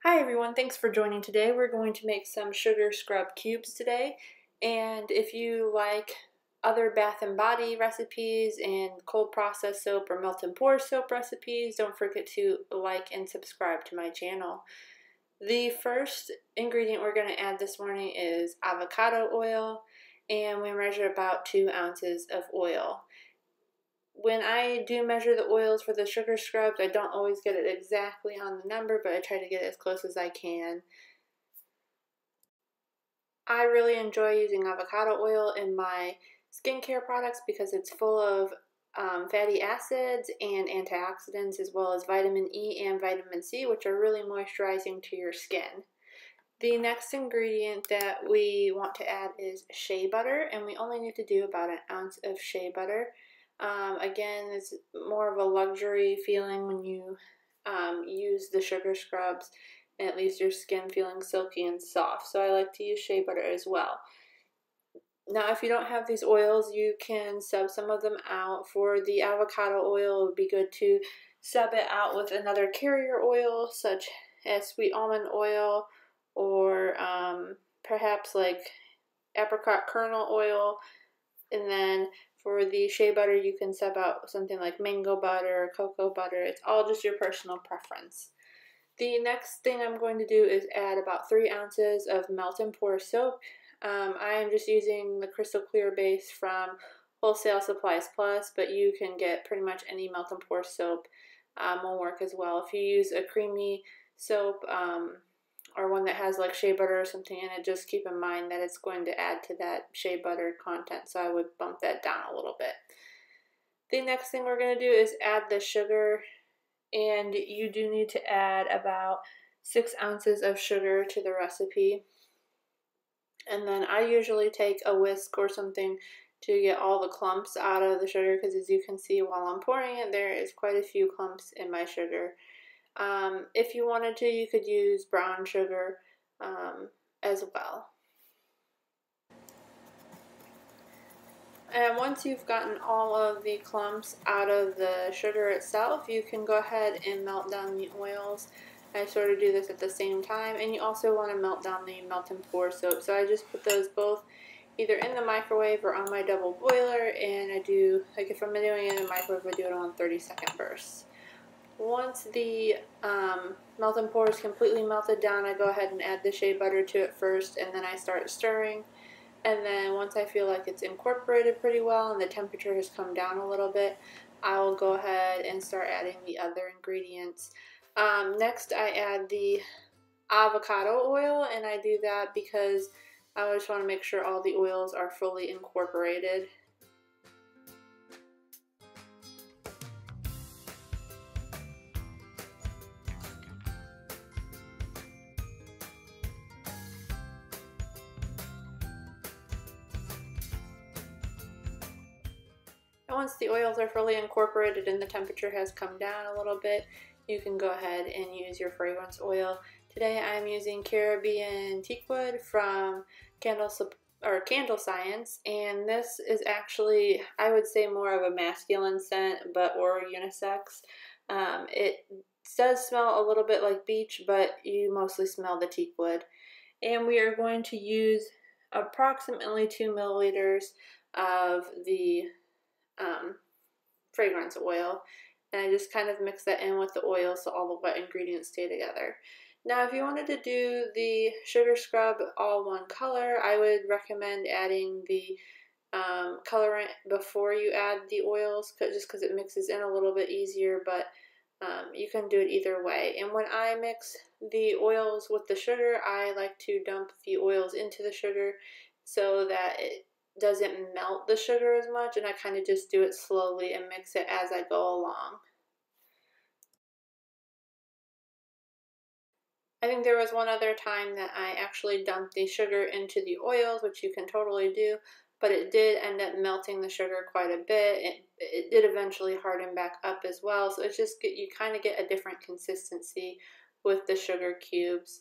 Hi everyone, thanks for joining today. We're going to make some sugar scrub cubes today. And if you like other bath and body recipes and cold process soap or melt and pour soap recipes, don't forget to like and subscribe to my channel. The first ingredient we're going to add this morning is avocado oil, and we measure about 2 ounces of oil. When I do measure the oils for the sugar scrubs, I don't always get it exactly on the number, but I try to get it as close as I can. I really enjoy using avocado oil in my skincare products because it's full of fatty acids and antioxidants, as well as vitamin E and vitamin C, which are really moisturizing to your skin. The next ingredient that we want to add is shea butter, and we only need to do about 1 ounce of shea butter. Again, it's more of a luxury feeling when you use the sugar scrubs, and it leaves your skin feeling silky and soft. So I like to use shea butter as well. Now, if you don't have these oils, you can sub some of them out. For the avocado oil, it would be good to sub it out with another carrier oil, such as sweet almond oil, or perhaps like apricot kernel oil. And then for the shea butter, you can sub out something like mango butter or cocoa butter. It's all just your personal preference. The next thing I'm going to do is add about 3 ounces of melt and pour soap. I am just using the crystal clear base from Wholesale Supplies Plus, but you can get pretty much any melt and pour soap will work as well. If you use a creamy soap or one that has like shea butter or something in it, just keep in mind that it's going to add to that shea butter content, so I would bump that down a little bit. The next thing we're going to do is add the sugar, and you do need to add about 6 ounces of sugar to the recipe. And then I usually take a whisk or something to get all the clumps out of the sugar, because as you can see while I'm pouring it, there is quite a few clumps in my sugar. If you wanted to, you could use brown sugar as well. And once you've gotten all of the clumps out of the sugar itself, you can go ahead and melt down the oils. I sort of do this at the same time, and you also want to melt down the melt and pour soap. So I just put those both either in the microwave or on my double boiler, and I do, like if I'm doing it in the microwave, I do it on 30-second bursts. Once the melt and pour is completely melted down, I go ahead and add the shea butter to it first, and then I start stirring. And then once I feel like it's incorporated pretty well and the temperature has come down a little bit, I will go ahead and start adding the other ingredients. Next, I add the avocado oil, and I do that because I just want to make sure all the oils are fully incorporated. And once the oils are fully incorporated and the temperature has come down a little bit, you can go ahead and use your fragrance oil. Today I'm using Caribbean Teakwood from Candle Science, and this is actually, I would say, more of a masculine scent, or unisex. It does smell a little bit like beach, but you mostly smell the teakwood. And we are going to use approximately 2 milliliters of the fragrance oil, and I just kind of mix that in with the oil so all the wet ingredients stay together. Now, if you wanted to do the sugar scrub all one color, I would recommend adding the colorant before you add the oils, just because it mixes in a little bit easier, but you can do it either way. And when I mix the oils with the sugar, I like to dump the oils into the sugar so that it doesn't melt the sugar as much, and I kind of just do it slowly and mix it as I go along. I think there was one other time that I actually dumped the sugar into the oils, which you can totally do, but it did end up melting the sugar quite a bit. It did eventually harden back up as well, so it's just you kind of get a different consistency with the sugar cubes.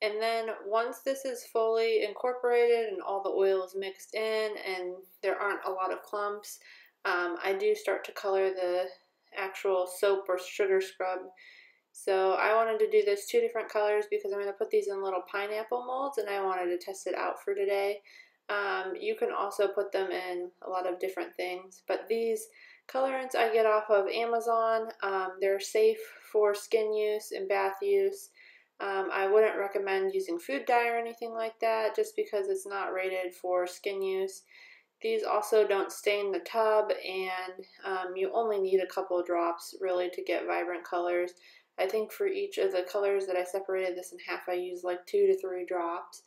And then once this is fully incorporated and all the oil is mixed in and there aren't a lot of clumps, I do start to color the actual soap or sugar scrub So I wanted to do this 2 different colors because I'm going to put these in little pineapple molds, and I wanted to test it out for today. You can also put them in a lot of different things, but these colorants I get off of Amazon. They're safe for skin use and bath use. I wouldn't recommend using food dye or anything like that just because it's not rated for skin use. These also don't stain the tub, and you only need a couple of drops really to get vibrant colors. I think for each of the colors that I separated this in half, I used like 2 to 3 drops.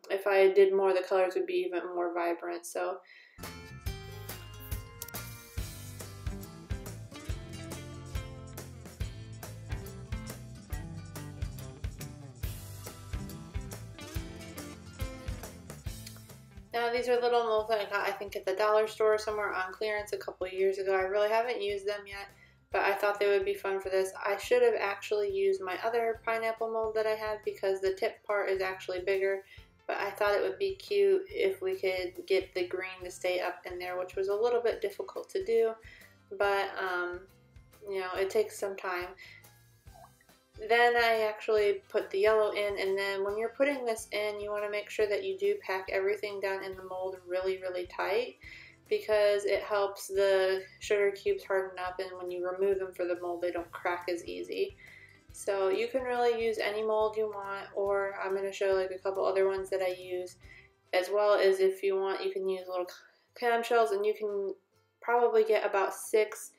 If I did more, the colors would be even more vibrant. So now these are little molds that I got, I think, at the dollar store somewhere on clearance a couple years ago. I really haven't used them yet, but I thought they would be fun for this. I should have actually used my other pineapple mold that I have because the tip part is actually bigger, but I thought it would be cute if we could get the green to stay up in there, which was a little bit difficult to do, but you know, it takes some time. Then I actually put the yellow in, and then when you're putting this in, you want to make sure that you do pack everything down in the mold really, really tight, because it helps the sugar cubes harden up, and when you remove them for the mold, they don't crack as easy. So you can really use any mold you want, or I'm going to show like a couple other ones that I use, as well as if you want, you can use little clamshells, and you can probably get about 6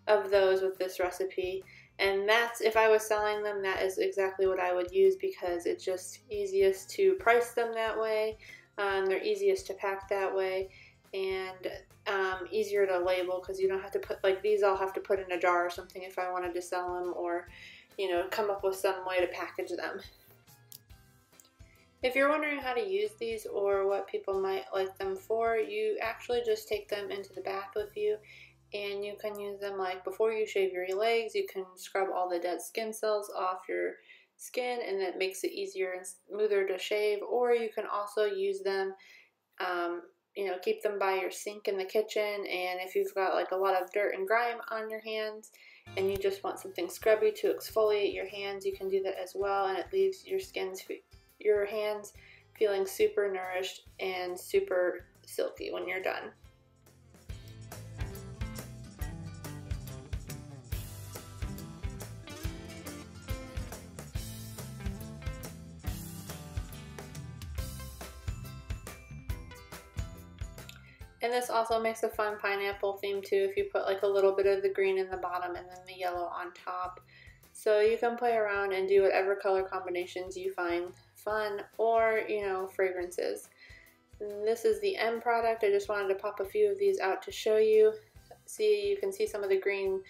of those with this recipe. And that's, if I was selling them, that is exactly what I would use because it's just easiest to price them that way. They're easiest to pack that way, and easier to label because you don't have to put, like these I'll have to put in a jar or something if I wanted to sell them, or, you know, come up with some way to package them. If you're wondering how to use these or what people might like them for, you actually just take them into the bath with you, and you can use them like before you shave your legs. You can scrub all the dead skin cells off your skin, and that makes it easier and smoother to shave. Or you can also use them, you know, keep them by your sink in the kitchen, and if you've got like a lot of dirt and grime on your hands and you just want something scrubby to exfoliate your hands, you can do that as well, and it leaves your hands feeling super nourished and super silky when you're done. And this also makes a fun pineapple theme too if you put like a little bit of the green in the bottom and then the yellow on top. So you can play around and do whatever color combinations you find fun, or, you know, fragrances. And this is the M product. I just wanted to pop a few of these out to show you. You can see some of the green,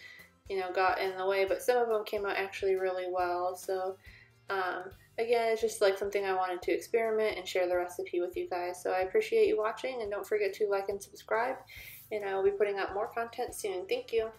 you know, got in the way, but some of them came out actually really well. So again, it's just like something I wanted to experiment and share the recipe with you guys. So I appreciate you watching, and don't forget to like and subscribe, and I will be putting out more content soon. Thank you.